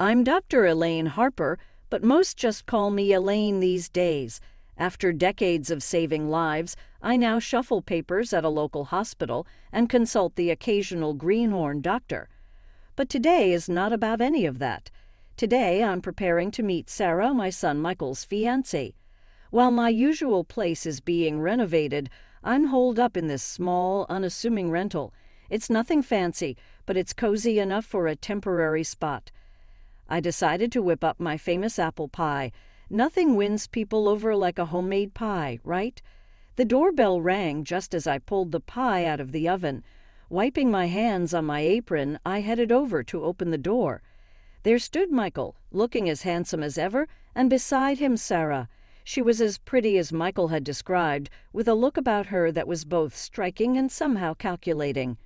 I'm Dr. Elaine Harper, but most just call me Elaine these days. After decades of saving lives, I now shuffle papers at a local hospital and consult the occasional greenhorn doctor. But today is not about any of that. Today I'm preparing to meet Sarah, my son Michael's fiancée. While my usual place is being renovated, I'm holed up in this small, unassuming rental. It's nothing fancy, but it's cozy enough for a temporary spot. I decided to whip up my famous apple pie. Nothing wins people over like a homemade pie, right? The doorbell rang just as I pulled the pie out of the oven. Wiping my hands on my apron, I headed over to open the door. There stood Michael, looking as handsome as ever, and beside him Sarah. She was as pretty as Michael had described, with a look about her that was both striking and somehow calculating.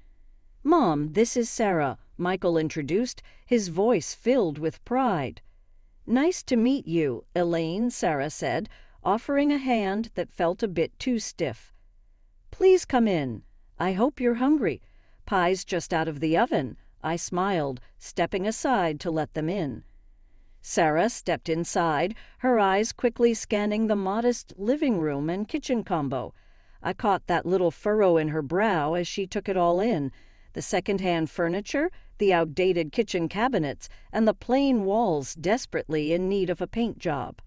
"Mom, this is Sarah," Michael introduced, his voice filled with pride. "Nice to meet you, Elaine," Sarah said, offering a hand that felt a bit too stiff. "Please come in. I hope you're hungry. Pie's just out of the oven," I smiled, stepping aside to let them in. Sarah stepped inside, her eyes quickly scanning the modest living room and kitchen combo. I caught that little furrow in her brow as she took it all in. The second-hand furniture, the outdated kitchen cabinets, and the plain walls desperately in need of a paint job.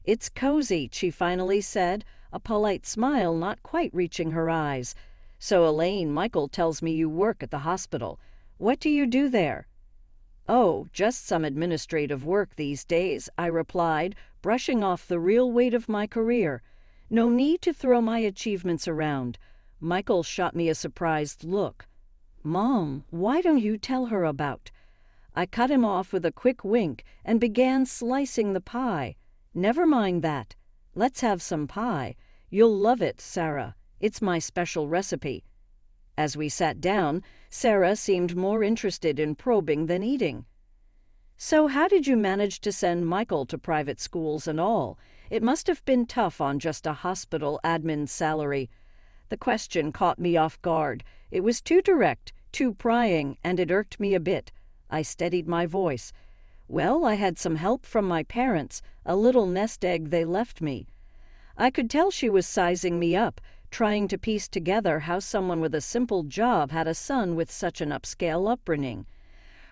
"It's cozy," she finally said, a polite smile not quite reaching her eyes. "So, Elaine, Michael tells me you work at the hospital. What do you do there?" "Oh, just some administrative work these days," I replied, brushing off the real weight of my career. "No need to throw my achievements around." Michael shot me a surprised look. "Mom, why don't you tell her about—" I cut him off with a quick wink and began slicing the pie. "Never mind that. Let's have some pie. You'll love it, Sarah. It's my special recipe." As we sat down, Sarah seemed more interested in probing than eating. "So how did you manage to send Michael to private schools and all? It must have been tough on just a hospital admin's salary." The question caught me off guard. It was too direct, too prying, and it irked me a bit. I steadied my voice. "Well, I had some help from my parents, a little nest egg they left me." I could tell she was sizing me up, trying to piece together how someone with a simple job had a son with such an upscale upbringing.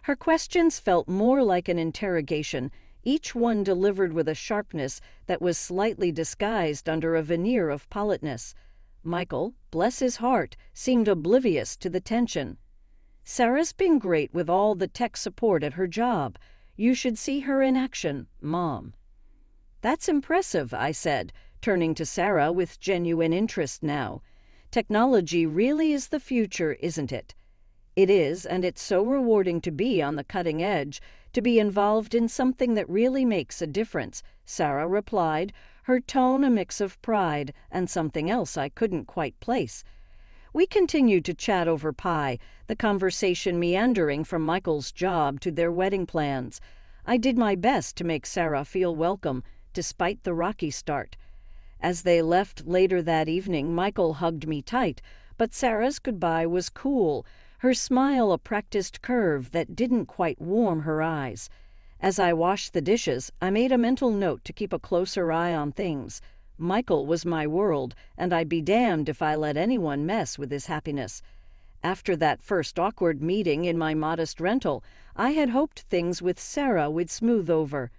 Her questions felt more like an interrogation, each one delivered with a sharpness that was slightly disguised under a veneer of politeness. Michael, bless his heart, seemed oblivious to the tension. "Sarah's been great with all the tech support at her job. You should see her in action, Mom." "That's impressive," I said, turning to Sarah with genuine interest now. "Technology really is the future, isn't it?" "It is, and it's so rewarding to be on the cutting edge, to be involved in something that really makes a difference," Sarah replied, her tone a mix of pride and something else I couldn't quite place. We continued to chat over pie, the conversation meandering from Michael's job to their wedding plans. I did my best to make Sarah feel welcome, despite the rocky start. As they left later that evening, Michael hugged me tight, but Sarah's goodbye was cool, her smile a practiced curve that didn't quite warm her eyes. As I washed the dishes, I made a mental note to keep a closer eye on things. Michael was my world, and I'd be damned if I let anyone mess with his happiness. After that first awkward meeting in my modest rental, I had hoped things with Sarah would smooth over.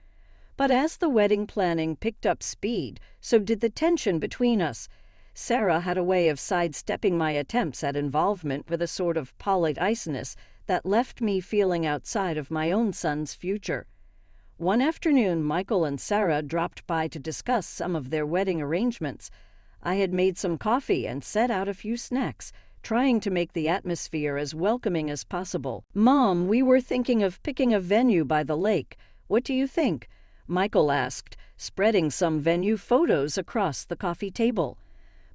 But as the wedding planning picked up speed, so did the tension between us. Sarah had a way of sidestepping my attempts at involvement with a sort of polite iciness that left me feeling outside of my own son's future. One afternoon, Michael and Sarah dropped by to discuss some of their wedding arrangements. I had made some coffee and set out a few snacks, trying to make the atmosphere as welcoming as possible. "Mom, we were thinking of picking a venue by the lake. What do you think?" Michael asked, spreading some venue photos across the coffee table.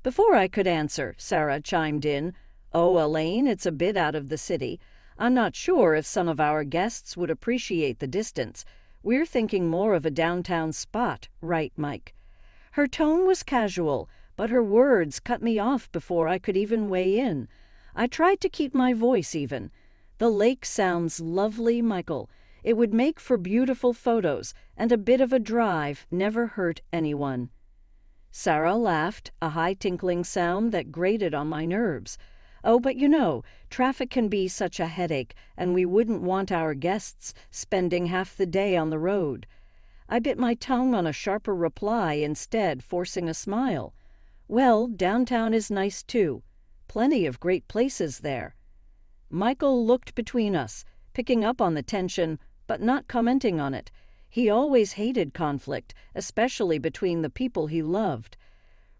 Before I could answer, Sarah chimed in, "Oh, Elaine, it's a bit out of the city. I'm not sure if some of our guests would appreciate the distance. We're thinking more of a downtown spot, right, Mike?" Her tone was casual, but her words cut me off before I could even weigh in. I tried to keep my voice even. "The lake sounds lovely, Michael. It would make for beautiful photos, and a bit of a drive never hurt anyone. Sarah laughed, a high tinkling sound that grated on my nerves. Oh, but traffic can be such a headache, and we wouldn't want our guests spending half the day on the road. I bit my tongue on a sharper reply instead, forcing a smile. Well, downtown is nice too. Plenty of great places there. Michael looked between us, picking up on the tension, but not commenting on it. He always hated conflict, especially between the people he loved.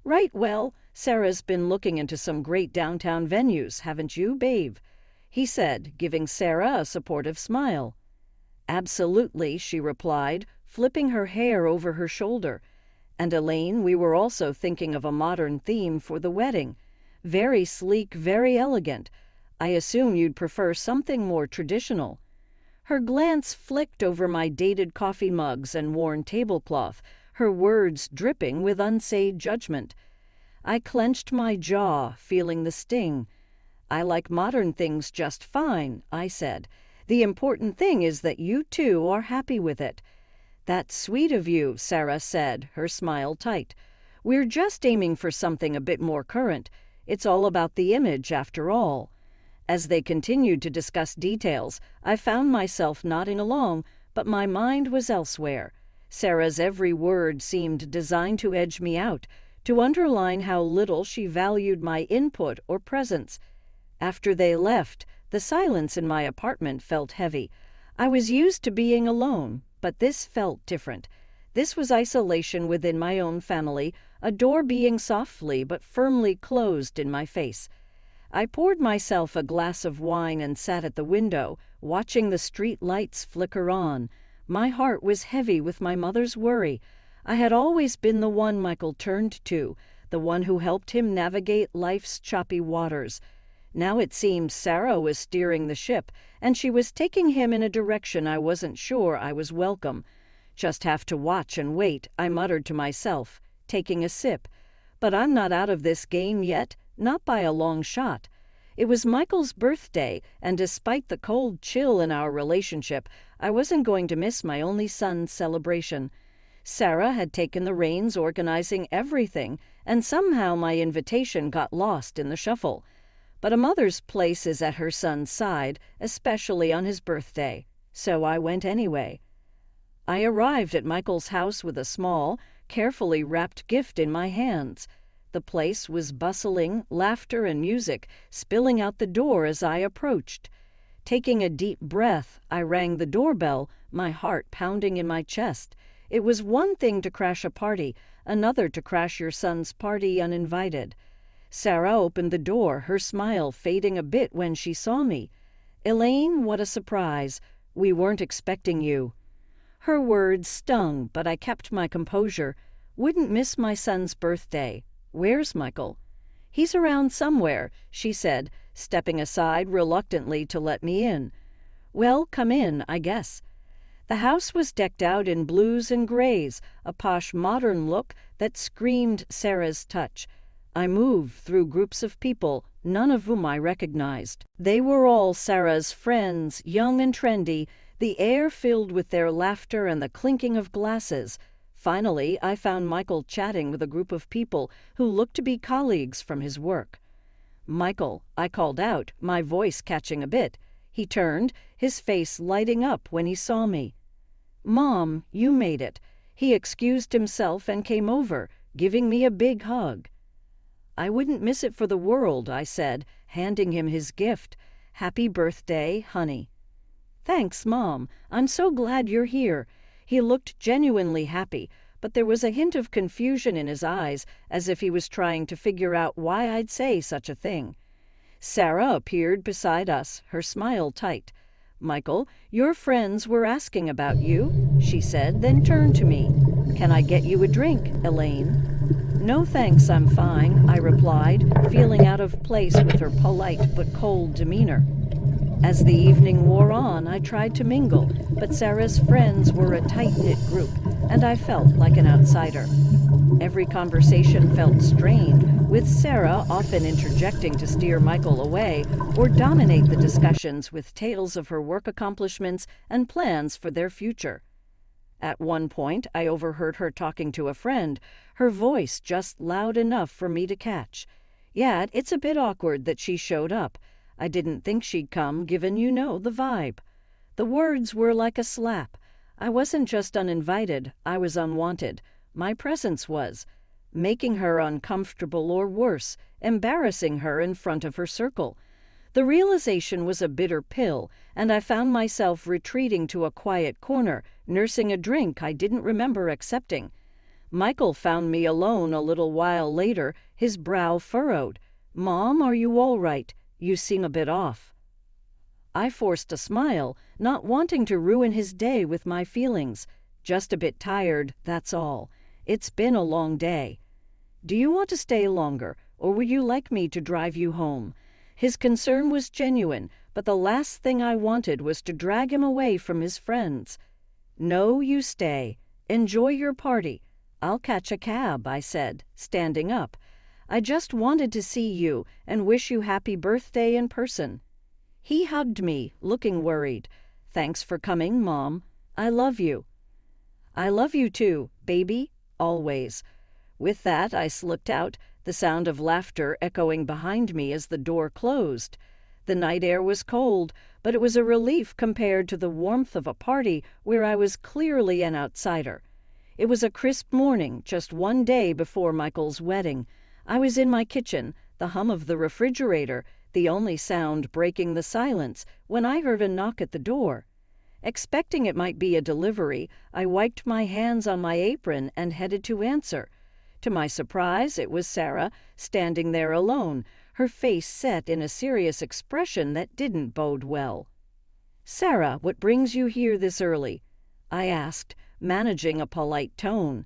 Right, well, Sarah's been looking into some great downtown venues, haven't you, babe? He said, giving Sarah a supportive smile. Absolutely, she replied, flipping her hair over her shoulder. And Elaine, we were also thinking of a modern theme for the wedding. Very sleek, very elegant. I assume you'd prefer something more traditional. Her glance flicked over my dated coffee mugs and worn tablecloth, her words dripping with unsaid judgment. I clenched my jaw, feeling the sting. I like modern things just fine, I said. The important thing is that you two are happy with it. That's sweet of you, Sarah said, her smile tight. We're just aiming for something a bit more current. It's all about the image, after all. As they continued to discuss details, I found myself nodding along, but my mind was elsewhere. Sarah's every word seemed designed to edge me out, to underline how little she valued my input or presence. After they left, the silence in my apartment felt heavy. I was used to being alone, but this felt different. This was isolation within my own family, a door being softly but firmly closed in my face. I poured myself a glass of wine and sat at the window, watching the street lights flicker on. My heart was heavy with my mother's worry. I had always been the one Michael turned to, the one who helped him navigate life's choppy waters. Now it seemed Sarah was steering the ship, and she was taking him in a direction I wasn't sure I was welcome. Just have to watch and wait, I muttered to myself, taking a sip. But I'm not out of this game yet, not by a long shot. It was Michael's birthday, and despite the cold chill in our relationship, I wasn't going to miss my only son's celebration. Sarah had taken the reins organizing everything, and somehow my invitation got lost in the shuffle. But a mother's place is at her son's side, especially on his birthday, so I went anyway. I arrived at Michael's house with a small, carefully wrapped gift in my hands. The place was bustling, laughter and music spilling out the door as I approached. Taking a deep breath, I rang the doorbell, my heart pounding in my chest. It was one thing to crash a party, another to crash your son's party uninvited. Sarah opened the door, her smile fading a bit when she saw me. Elaine, what a surprise. We weren't expecting you. Her words stung, but I kept my composure. Wouldn't miss my son's birthday. Where's Michael? He's around somewhere, she said, stepping aside reluctantly to let me in. Well, come in, I guess. The house was decked out in blues and grays, a posh modern look that screamed Sarah's touch. I moved through groups of people, none of whom I recognized. They were all Sarah's friends, young and trendy, the air filled with their laughter and the clinking of glasses. Finally, I found Michael chatting with a group of people who looked to be colleagues from his work. Michael, I called out, my voice catching a bit. He turned, his face lighting up when he saw me. Mom, you made it. He excused himself and came over, giving me a big hug. I wouldn't miss it for the world, I said, handing him his gift. Happy birthday, honey. Thanks, Mom. I'm so glad you're here. He looked genuinely happy, but there was a hint of confusion in his eyes, as if he was trying to figure out why I'd say such a thing. Sarah appeared beside us, her smile tight. Michael, your friends were asking about you, she said, then turned to me. Can I get you a drink, Elaine? No thanks, I'm fine, I replied, feeling out of place with her polite but cold demeanor. As the evening wore on, I tried to mingle, but Sarah's friends were a tight-knit group, and I felt like an outsider. Every conversation felt strained, with Sarah often interjecting to steer Michael away or dominate the discussions with tales of her work accomplishments and plans for their future. At one point, I overheard her talking to a friend, her voice just loud enough for me to catch. Yet, it's a bit awkward that she showed up. I didn't think she'd come, given the vibe. The words were like a slap. I wasn't just uninvited, I was unwanted. My presence was. Making her uncomfortable or worse, embarrassing her in front of her circle. The realization was a bitter pill, and I found myself retreating to a quiet corner, nursing a drink I didn't remember accepting. Michael found me alone a little while later, his brow furrowed. "Mom, are you all right? You seem a bit off." I forced a smile, not wanting to ruin his day with my feelings. "Just a bit tired, that's all. It's been a long day." "Do you want to stay longer, or would you like me to drive you home?" His concern was genuine, but the last thing I wanted was to drag him away from his friends. "No, you stay. Enjoy your party. I'll catch a cab," I said, standing up. "I just wanted to see you and wish you happy birthday in person." He hugged me, looking worried. "Thanks for coming, Mom. I love you." "I love you too, baby, always." With that, I slipped out, the sound of laughter echoing behind me as the door closed. The night air was cold, but it was a relief compared to the warmth of a party where I was clearly an outsider. It was a crisp morning, just one day before Michael's wedding. I was in my kitchen, the hum of the refrigerator, the only sound breaking the silence, when I heard a knock at the door. Expecting it might be a delivery, I wiped my hands on my apron and headed to answer. To my surprise, it was Sarah, standing there alone, her face set in a serious expression that didn't bode well. "Sarah, what brings you here this early?" I asked, managing a polite tone.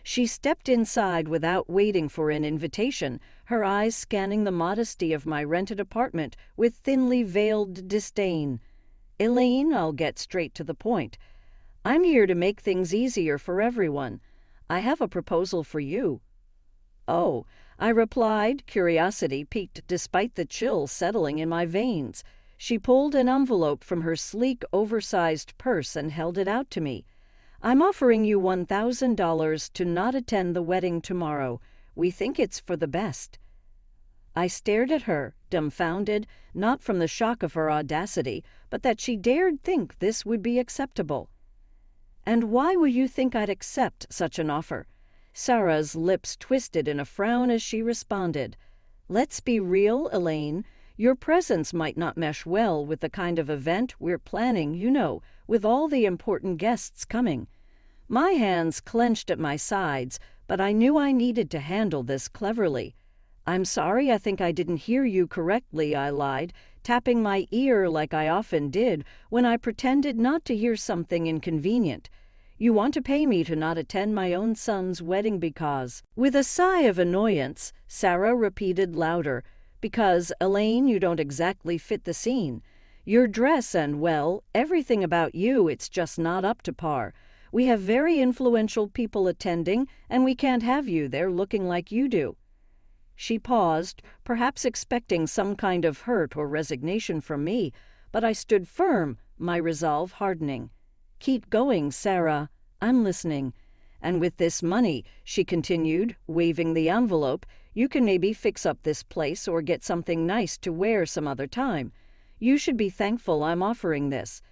She stepped inside without waiting for an invitation, her eyes scanning the modesty of my rented apartment with thinly veiled disdain. "Elaine, I'll get straight to the point. I'm here to make things easier for everyone. I have a proposal for you." "Oh," I replied, curiosity piqued despite the chill settling in my veins. She pulled an envelope from her sleek, oversized purse and held it out to me. "I'm offering you $1,000 to not attend the wedding tomorrow. We think it's for the best." I stared at her, dumbfounded, not from the shock of her audacity, but that she dared think this would be acceptable. "And why would you think I'd accept such an offer?" Sarah's lips twisted in a frown as she responded. "Let's be real, Elaine. Your presence might not mesh well with the kind of event we're planning, with all the important guests coming." My hands clenched at my sides, but I knew I needed to handle this cleverly. "I'm sorry, I think I didn't hear you correctly," I lied, tapping my ear like I often did when I pretended not to hear something inconvenient. "You want to pay me to not attend my own son's wedding because—" With a sigh of annoyance, Sarah repeated louder, "Because, Elaine, you don't exactly fit the scene. Your dress and, well, everything about you, it's just not up to par. We have very influential people attending, and we can't have you there looking like you do." She paused, perhaps expecting some kind of hurt or resignation from me, but I stood firm, my resolve hardening. "Keep going, Sarah. I'm listening. And with this money," she continued, waving the envelope, "you can maybe fix up this place or get something nice to wear some other time. You should be thankful I'm offering this."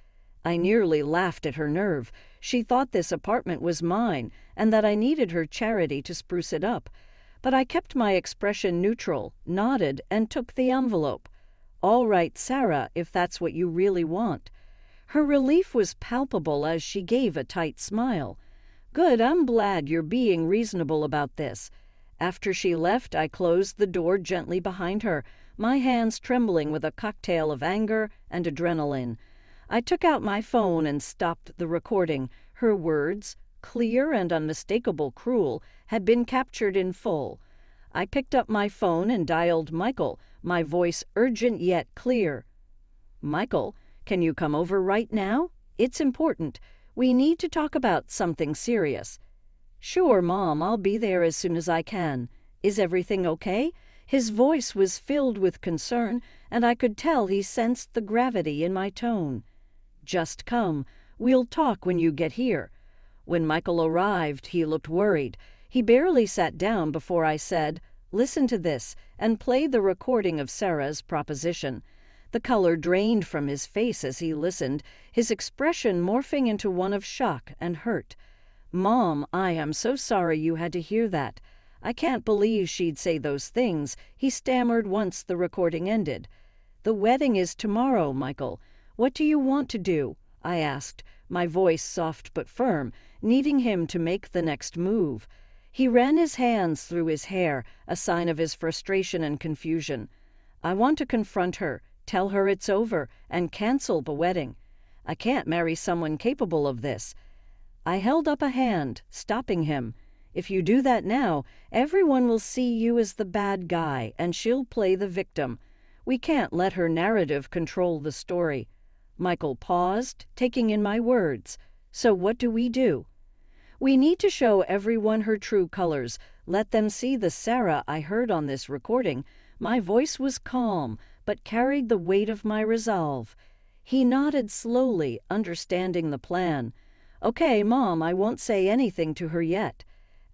I nearly laughed at her nerve. She thought this apartment was mine and that I needed her charity to spruce it up. But I kept my expression neutral, nodded, and took the envelope. "All right, Sarah, if that's what you really want." Her relief was palpable as she gave a tight smile. "Good, I'm glad you're being reasonable about this." After she left, I closed the door gently behind her, my hands trembling with a cocktail of anger and adrenaline. I took out my phone and stopped the recording. Her words, clear and unmistakable cruel, had been captured in full. I picked up my phone and dialed Michael, my voice urgent yet clear. "Michael, can you come over right now? It's important. We need to talk about something serious." "Sure, Mom, I'll be there as soon as I can. Is everything okay?" His voice was filled with concern, and I could tell he sensed the gravity in my tone. "Just come. We'll talk when you get here." When Michael arrived, he looked worried. He barely sat down before I said, "Listen to this," and played the recording of Sarah's proposition. The color drained from his face as he listened, his expression morphing into one of shock and hurt. "Mom, I am so sorry you had to hear that. I can't believe she'd say those things," he stammered once the recording ended. "The wedding is tomorrow, Michael. What do you want to do?" I asked, my voice soft but firm, needing him to make the next move. He ran his hands through his hair, a sign of his frustration and confusion. "I want to confront her, tell her it's over, and cancel the wedding. I can't marry someone capable of this." I held up a hand, stopping him. "If you do that now, everyone will see you as the bad guy, and she'll play the victim. We can't let her narrative control the story." Michael paused, taking in my words. "So what do we do?" "We need to show everyone her true colors. Let them see the Sarah I heard on this recording." My voice was calm, but carried the weight of my resolve. He nodded slowly, understanding the plan. "Okay, Mom, I won't say anything to her yet."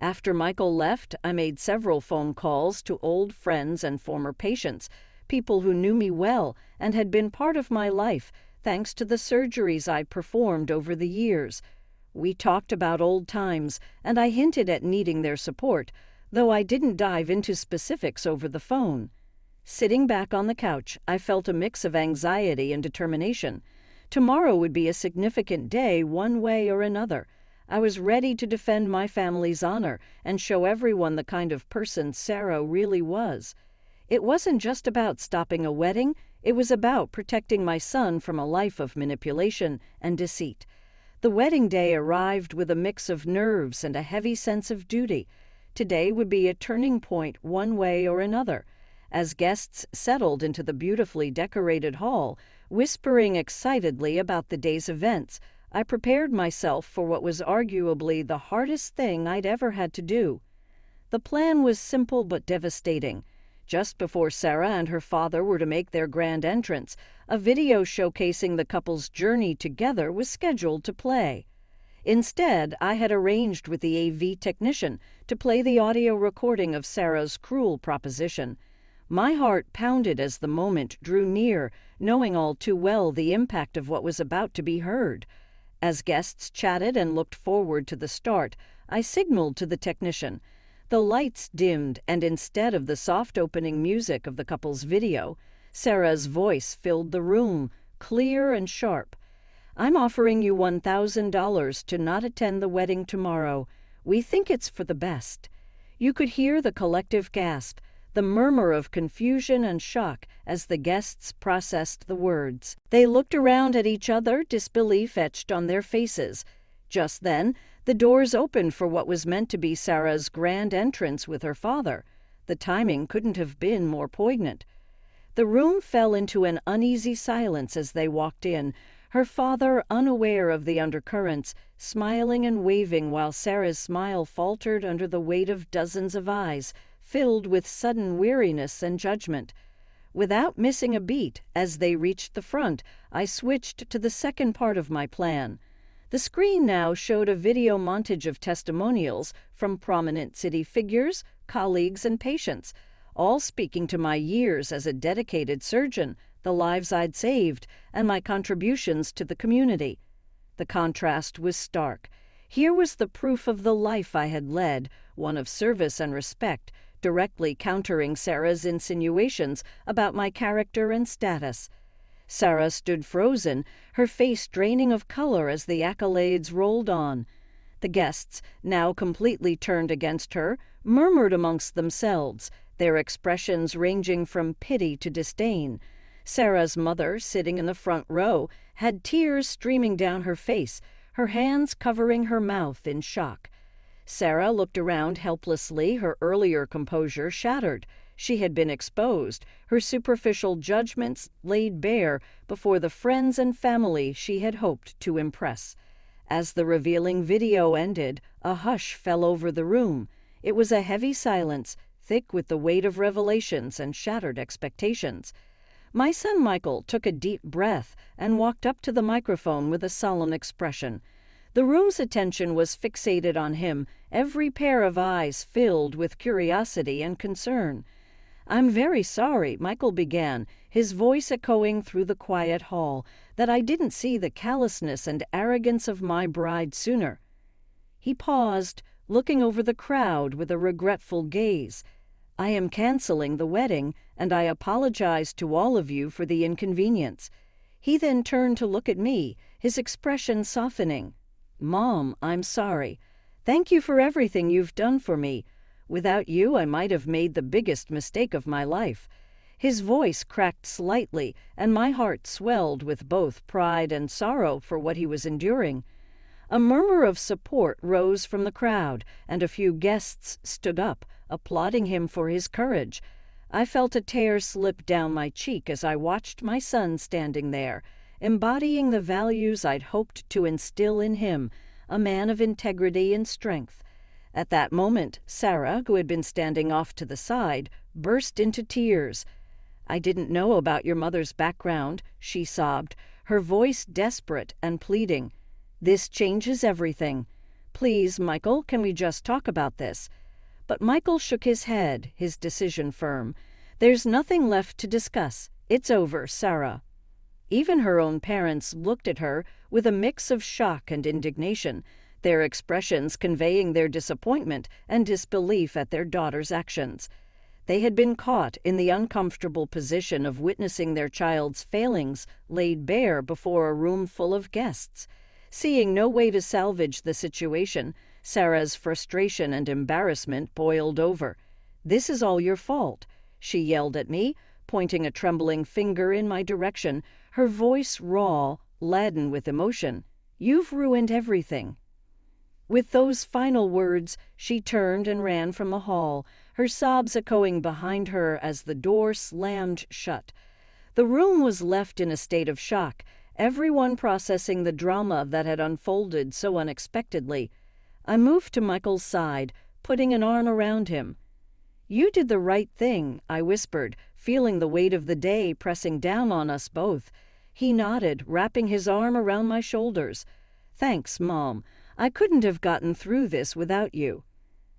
After Michael left, I made several phone calls to old friends and former patients, people who knew me well and had been part of my life thanks to the surgeries I performed over the years. We talked about old times, and I hinted at needing their support, though I didn't dive into specifics over the phone. Sitting back on the couch, I felt a mix of anxiety and determination. Tomorrow would be a significant day one way or another. I was ready to defend my family's honor and show everyone the kind of person Sarah really was. It wasn't just about stopping a wedding, it was about protecting my son from a life of manipulation and deceit. The wedding day arrived with a mix of nerves and a heavy sense of duty. Today would be a turning point one way or another. As guests settled into the beautifully decorated hall, whispering excitedly about the day's events, I prepared myself for what was arguably the hardest thing I'd ever had to do. The plan was simple but devastating. Just before Sarah and her father were to make their grand entrance, a video showcasing the couple's journey together was scheduled to play. Instead, I had arranged with the AV technician to play the audio recording of Sarah's cruel proposition. My heart pounded as the moment drew near, knowing all too well the impact of what was about to be heard. As guests chatted and looked forward to the start, I signaled to the technician. The lights dimmed, and instead of the soft opening music of the couple's video, Sarah's voice filled the room, clear and sharp. "I'm offering you $1,000 to not attend the wedding tomorrow. We think it's for the best." You could hear the collective gasp, the murmur of confusion and shock as the guests processed the words. They looked around at each other, disbelief etched on their faces. Just then, the doors opened for what was meant to be Sarah's grand entrance with her father. The timing couldn't have been more poignant. The room fell into an uneasy silence as they walked in, her father unaware of the undercurrents, smiling and waving while Sarah's smile faltered under the weight of dozens of eyes, filled with sudden weariness and judgment. Without missing a beat, as they reached the front, I switched to the second part of my plan. The screen now showed a video montage of testimonials from prominent city figures, colleagues, and patients, all speaking to my years as a dedicated surgeon, the lives I'd saved, and my contributions to the community. The contrast was stark. Here was the proof of the life I had led, one of service and respect, directly countering Sarah's insinuations about my character and status. Sarah stood frozen, her face draining of color as the accolades rolled on. The guests, now completely turned against her, murmured amongst themselves, their expressions ranging from pity to disdain. Sarah's mother, sitting in the front row, had tears streaming down her face, her hands covering her mouth in shock. Sarah looked around helplessly, her earlier composure shattered. She had been exposed, her superficial judgments laid bare before the friends and family she had hoped to impress. As the revealing video ended, a hush fell over the room. It was a heavy silence, thick with the weight of revelations and shattered expectations. My son Michael took a deep breath and walked up to the microphone with a solemn expression. The room's attention was fixated on him, every pair of eyes filled with curiosity and concern. "I'm very sorry," Michael began, his voice echoing through the quiet hall, "that I didn't see the callousness and arrogance of my bride sooner." He paused, looking over the crowd with a regretful gaze. "I am canceling the wedding, and I apologize to all of you for the inconvenience." He then turned to look at me, his expression softening. "Mom, I'm sorry. Thank you for everything you've done for me. Without you, I might have made the biggest mistake of my life." His voice cracked slightly, and my heart swelled with both pride and sorrow for what he was enduring. A murmur of support rose from the crowd, and a few guests stood up, applauding him for his courage. I felt a tear slip down my cheek as I watched my son standing there, embodying the values I'd hoped to instill in him, a man of integrity and strength. At that moment, Sarah, who had been standing off to the side, burst into tears. "I didn't know about your mother's background," she sobbed, her voice desperate and pleading. "This changes everything. Please, Michael, can we just talk about this?" But Michael shook his head, his decision firm. "There's nothing left to discuss. It's over, Sarah." Even her own parents looked at her with a mix of shock and indignation, their expressions conveying their disappointment and disbelief at their daughter's actions. They had been caught in the uncomfortable position of witnessing their child's failings laid bare before a room full of guests. Seeing no way to salvage the situation, Sarah's frustration and embarrassment boiled over. "This is all your fault," she yelled at me, pointing a trembling finger in my direction, her voice raw, laden with emotion. "You've ruined everything." With those final words, she turned and ran from the hall, her sobs echoing behind her as the door slammed shut. The room was left in a state of shock, everyone processing the drama that had unfolded so unexpectedly. I moved to Michael's side, putting an arm around him. "You did the right thing," I whispered, feeling the weight of the day pressing down on us both. He nodded, wrapping his arm around my shoulders. "Thanks, Mom. I couldn't have gotten through this without you."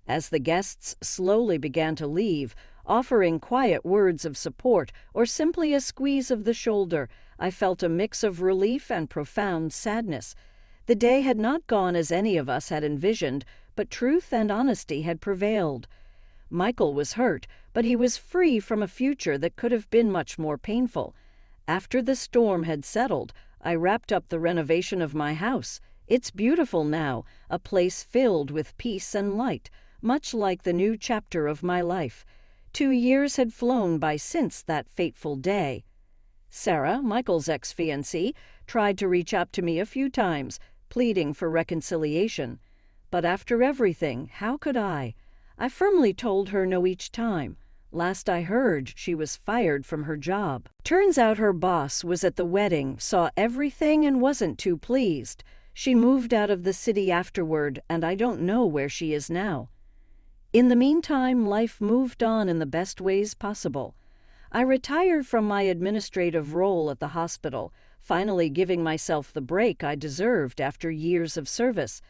As the guests slowly began to leave, offering quiet words of support or simply a squeeze of the shoulder, I felt a mix of relief and profound sadness. The day had not gone as any of us had envisioned, but truth and honesty had prevailed. Michael was hurt, but he was free from a future that could have been much more painful. After the storm had settled, I wrapped up the renovation of my house. It's beautiful now, a place filled with peace and light, much like the new chapter of my life. 2 years had flown by since that fateful day. Sarah, Michael's ex-fiancée, tried to reach out to me a few times, pleading for reconciliation. But after everything, how could I? I firmly told her no each time. Last I heard, she was fired from her job. Turns out her boss was at the wedding, saw everything, and wasn't too pleased. She moved out of the city afterward, and I don't know where she is now. In the meantime, life moved on in the best ways possible. I retired from my administrative role at the hospital, finally giving myself the break I deserved after years of service.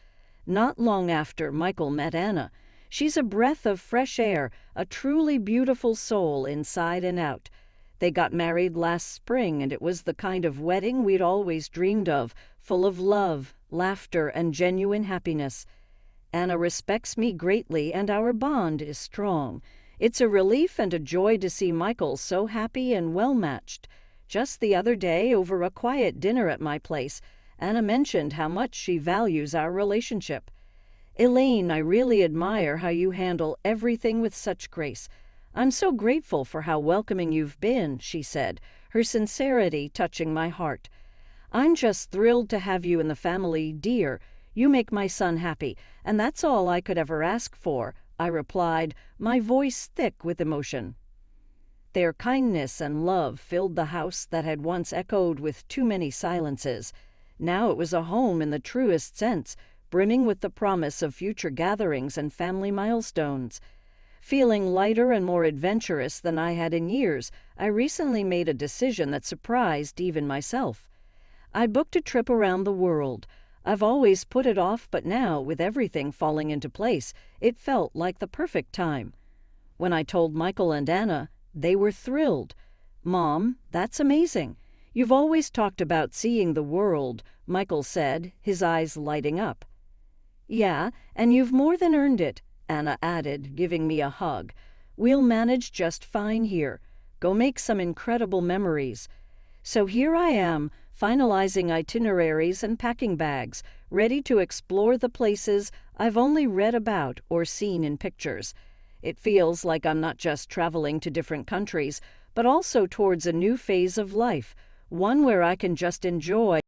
Not long after, Michael met Anna. She's a breath of fresh air, a truly beautiful soul inside and out. They got married last spring, and it was the kind of wedding we'd always dreamed of, full of love, laughter, and genuine happiness. Anna respects me greatly, and our bond is strong. It's a relief and a joy to see Michael so happy and well-matched. Just the other day, over a quiet dinner at my place, Anna mentioned how much she values our relationship. "Elaine, I really admire how you handle everything with such grace. I'm so grateful for how welcoming you've been," she said, her sincerity touching my heart. "I'm just thrilled to have you in the family, dear. You make my son happy, and that's all I could ever ask for," I replied, my voice thick with emotion. Their kindness and love filled the house that had once echoed with too many silences. Now it was a home in the truest sense, brimming with the promise of future gatherings and family milestones. Feeling lighter and more adventurous than I had in years, I recently made a decision that surprised even myself. I booked a trip around the world. I've always put it off, but now, with everything falling into place, it felt like the perfect time. When I told Michael and Anna, they were thrilled. "Mom, that's amazing. You've always talked about seeing the world," Michael said, his eyes lighting up. "Yeah, and you've more than earned it," Anna added, giving me a hug. "We'll manage just fine here. Go make some incredible memories." So here I am, finalizing itineraries and packing bags, ready to explore the places I've only read about or seen in pictures. It feels like I'm not just traveling to different countries, but also towards a new phase of life, one where I can just enjoy